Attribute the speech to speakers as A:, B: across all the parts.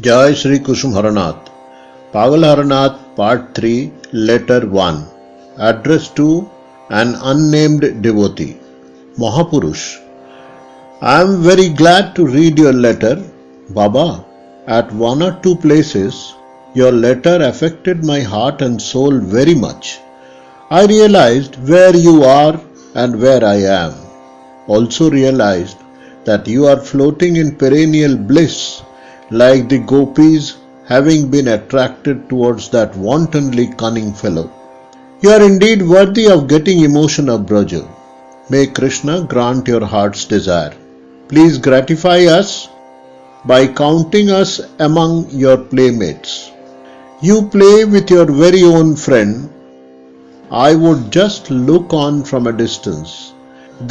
A: Jai Shri Kusum Haranath. Pagal Haranath Part 3, Letter 1. Address to an unnamed devotee. Mahapurush. I am very glad to read your letter, Baba. At one or two places, your letter affected my heart and soul very much. I realized where you are and where I am. Also realized that you are floating in perennial bliss, like the gopis having been attracted towards that wantonly cunning fellow. You are indeed worthy of getting emotion of Braja. May Krishna grant your heart's desire. Please gratify us by counting us among your playmates. You play with your very own friend. I would just look on from a distance.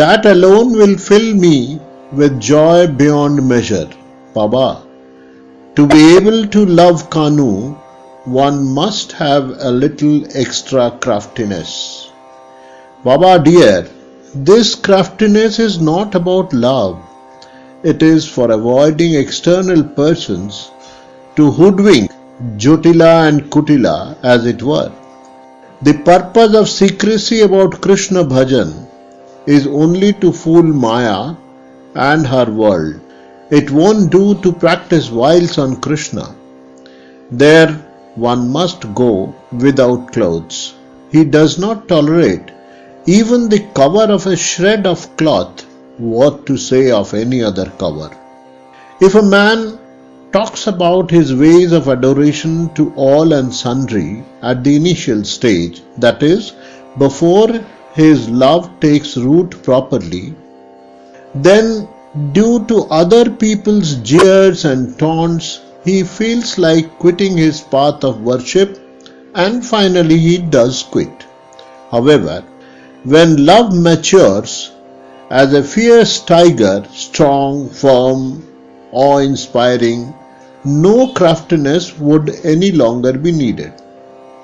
A: That alone will fill me with joy beyond measure. Baba, to be able to love Kanu, one must have a little extra craftiness. Baba dear, this craftiness is not about love. It is for avoiding external persons to hoodwink Jotila and Kutila, as it were. The purpose of secrecy about Krishna Bhajan is only to fool Maya and her world. It won't do to practice wiles on Krishna. There one must go without clothes. He does not tolerate even the cover of a shred of cloth. What to say of any other cover? If a man talks about his ways of adoration to all and sundry at the initial stage, that is, before his love takes root properly, then due to other people's jeers and taunts, he feels like quitting his path of worship, and finally he does quit. However, when love matures as a fierce tiger, strong, firm, awe-inspiring, no craftiness would any longer be needed.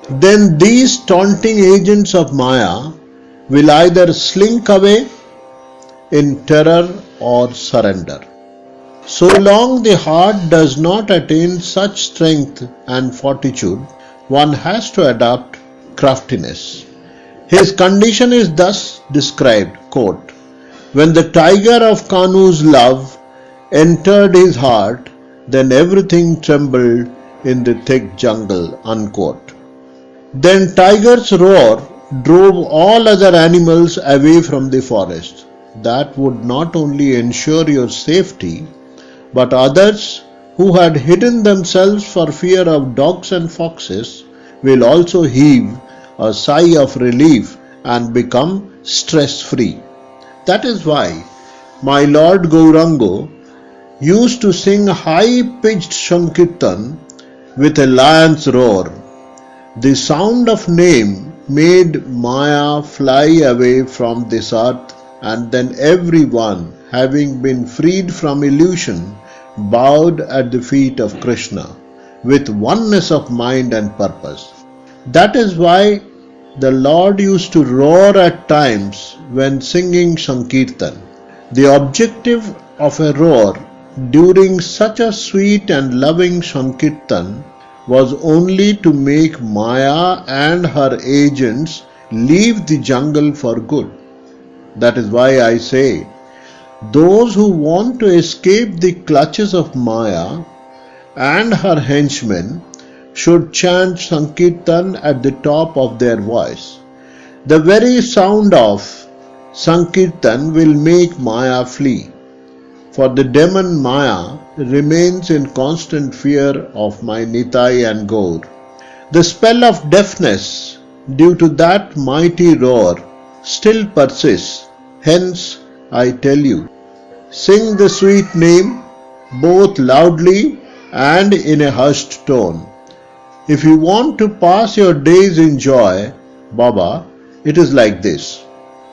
A: Then these taunting agents of Maya will either slink away in terror or surrender. So long the heart does not attain such strength and fortitude, one has to adopt craftiness. His condition is thus described, quote, when the tiger of Kanu's love entered his heart, then everything trembled in the thick jungle, unquote. Then tiger's roar drove all other animals away from the forest. That would not only ensure your safety, but others who had hidden themselves for fear of dogs and foxes will also heave a sigh of relief and become stress-free. That is why my Lord Gaurango used to sing high-pitched Sankirtan with a lion's roar. The sound of name made Maya fly away from this earth, and then everyone, having been freed from illusion, bowed at the feet of Krishna with oneness of mind and purpose. That is why the Lord used to roar at times when singing Sankirtan. The objective of a roar during such a sweet and loving Sankirtan was only to make Maya and her agents leave the jungle for good. That is why I say, those who want to escape the clutches of Maya and her henchmen should chant Sankirtan at the top of their voice. The very sound of Sankirtan will make Maya flee, for the demon Maya remains in constant fear of my Nitai and Gaur. The spell of deafness due to that mighty roar still persists. Hence, I tell you, sing the sweet name both loudly and in a hushed tone. If you want to pass your days in joy, Baba, it is like this.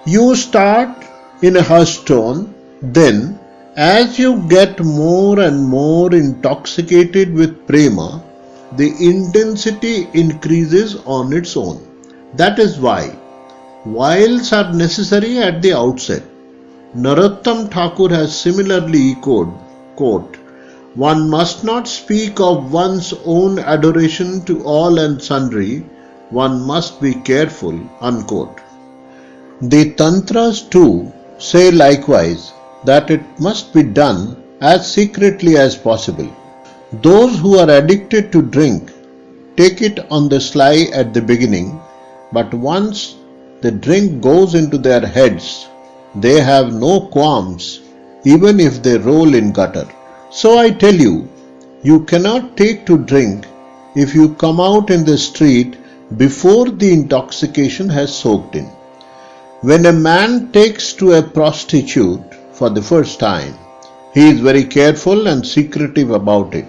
A: You start in a hushed tone, then as you get more and more intoxicated with prema, the intensity increases on its own. That is why wiles are necessary at the outset. Narottam Thakur has similarly echoed, quote, One must not speak of one's own adoration to all and sundry. One must be careful. Unquote. The Tantras too say likewise that it must be done as secretly as possible. Those who are addicted to drink take it on the sly at the beginning, but once the drink goes into their heads, they have no qualms even if they roll in gutter. So I tell you, you cannot take to drink if you come out in the street before the intoxication has soaked in. When a man takes to a prostitute for the first time, he is very careful and secretive about it.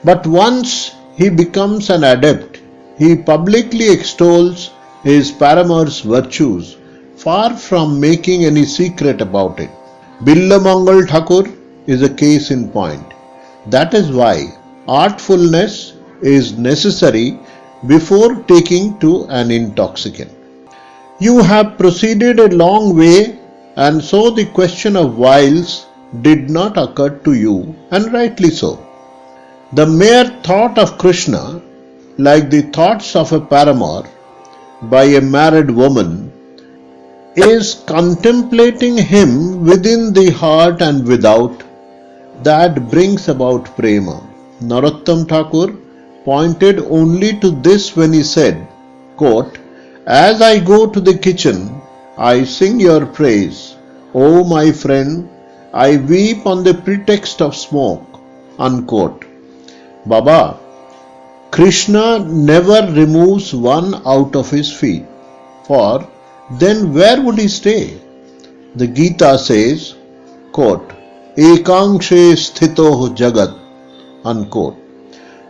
A: But once he becomes an adept, he publicly extols his paramour's virtues, far from making any secret about it. Billamangal Thakur is a case in point. That is why artfulness is necessary before taking to an intoxicant. You have proceeded a long way, and so the question of vials did not occur to you, and rightly so. The mere thought of Krishna, like the thoughts of a paramour by a married woman, is contemplating him within the heart and without, that brings about prema. Narottam Thakur pointed only to this when he said, quote, "As I go to the kitchen, I sing your praise. O my friend, I weep on the pretext of smoke." Unquote. Baba, Krishna never removes one out of his feet, for then where would he stay? The Gita says, quote, "Ekangshe sthitoh jagat." Unquote.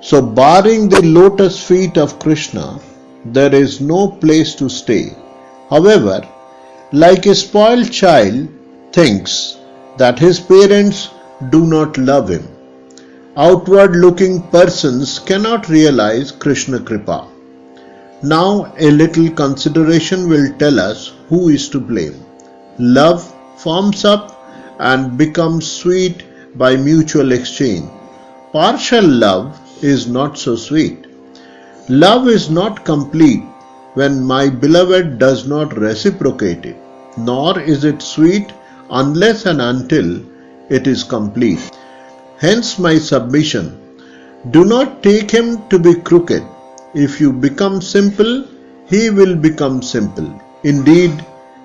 A: So barring the lotus feet of Krishna, there is no place to stay. However, like a spoiled child thinks that his parents do not love him, outward looking persons cannot realize Krishna Kripa. Now a little consideration will tell us who is to blame. Love forms up and becomes sweet by mutual exchange. Partial love is not so sweet. Love is not complete when my beloved does not reciprocate it, nor is it sweet unless and until it is complete. Hence my submission, do not take him to be crooked. If you become simple, he will become simple. Indeed,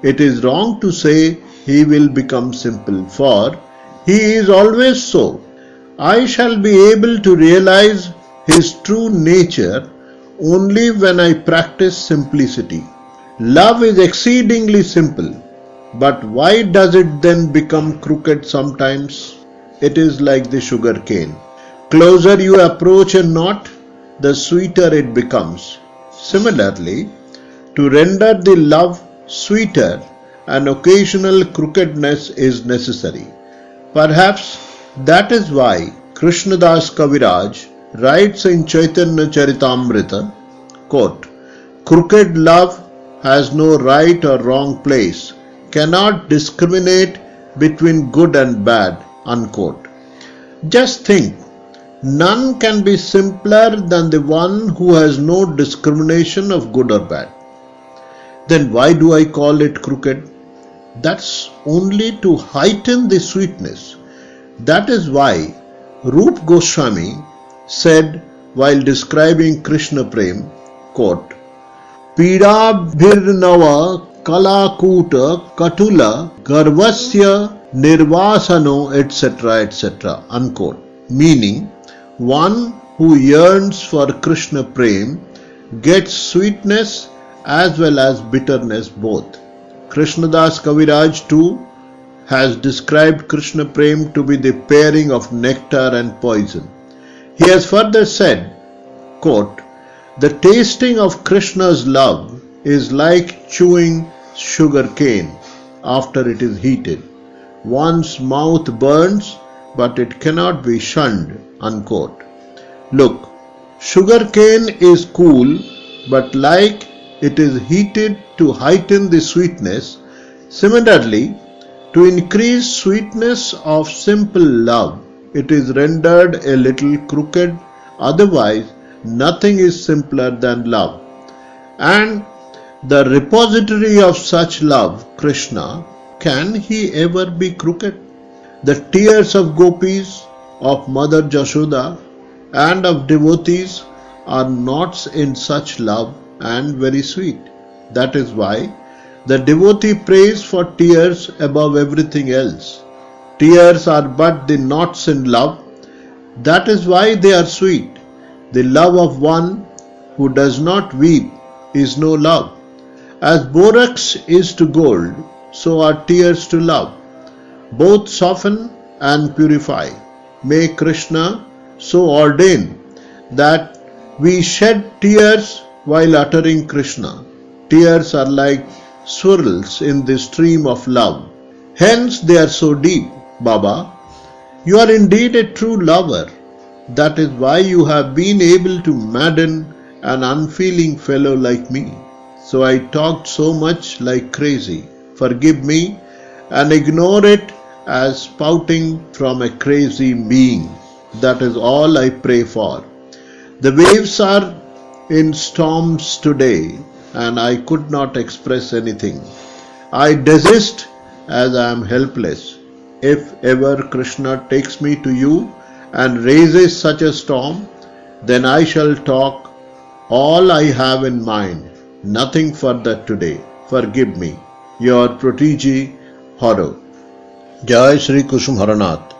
A: it is wrong to say he will become simple, for he is always so. I shall be able to realize his true nature only when I practice simplicity. Love is exceedingly simple, but why does it then become crooked sometimes? It is like the sugar cane. Closer you approach a knot, the sweeter it becomes. Similarly, to render the love sweeter, an occasional crookedness is necessary. Perhaps that is why Krishnadas Kaviraj writes in Chaitanya Charitamrita, quote, "Crooked love has no right or wrong place, cannot discriminate between good and bad." Unquote. Just think, none can be simpler than the one who has no discrimination of good or bad. Then why do I call it crooked? That's only to heighten the sweetness. That is why Rup Goswami said while describing Krishna Prem, quote, "Pidabhirnava kalakuta katula garvasya nirvasano etc. etc." Unquote. Meaning, one who yearns for Krishna Prem gets sweetness as well as bitterness both. Krishnadas Kaviraj too has described Krishna Prem to be the pairing of nectar and poison. He has further said, quote, "The tasting of Krishna's love is like chewing sugar cane after it is heated. One's mouth burns, but it cannot be shunned." Unquote. Look, sugar cane is cool, but like it is heated to heighten the sweetness, similarly, to increase sweetness of simple love, it is rendered a little crooked. Otherwise, nothing is simpler than love. And the repository of such love, Krishna, can he ever be crooked? The tears of gopis, of Mother Jashoda, and of devotees are knots in such love and very sweet. That is why the devotee prays for tears above everything else. Tears are but the knots in love. That is why they are sweet. The love of one who does not weep is no love. As borax is to gold, so are tears to love. Both soften and purify. May Krishna so ordain that we shed tears while uttering Krishna. Tears are like swirls in the stream of love. Hence they are so deep. Baba, you are indeed a true lover. That is why you have been able to madden an unfeeling fellow like me. So I talked so much like crazy. Forgive me and ignore it as spouting from a crazy being. That is all I pray for. The waves are in storms today and I could not express anything. I desist as I am helpless. If ever Krishna takes me to you and raises such a storm, then I shall talk all I have in mind. Nothing further today. Forgive me. Your protege, Haro. Jai Shri Kusum Haranath.